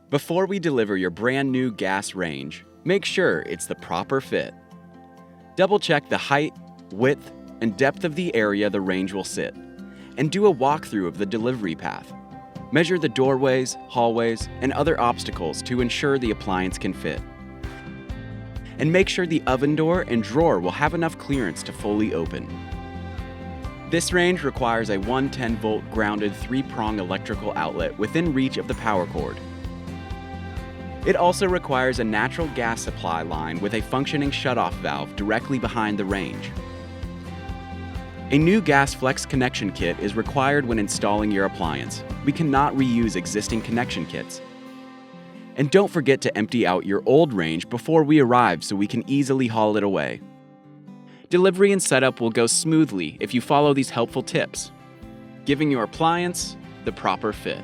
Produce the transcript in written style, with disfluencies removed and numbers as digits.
Before we deliver your brand new gas range, make sure it's the proper fit. Double check the height, width, and depth of the area the range will sit, and do a walkthrough of the delivery path. Measure the doorways, hallways, and other obstacles to ensure the appliance can fit. And make sure the oven door and drawer will have enough clearance to fully open. This range requires a 110-volt grounded 3-prong electrical outlet within reach of the power cord. It also requires a natural gas supply line with a functioning shutoff valve directly behind the range. A new gas flex connection kit is required when installing your appliance. We cannot reuse existing connection kits. And don't forget to empty out your old range before we arrive so we can easily haul it away. Delivery and setup will go smoothly if you follow these helpful tips, giving your appliance the proper fit.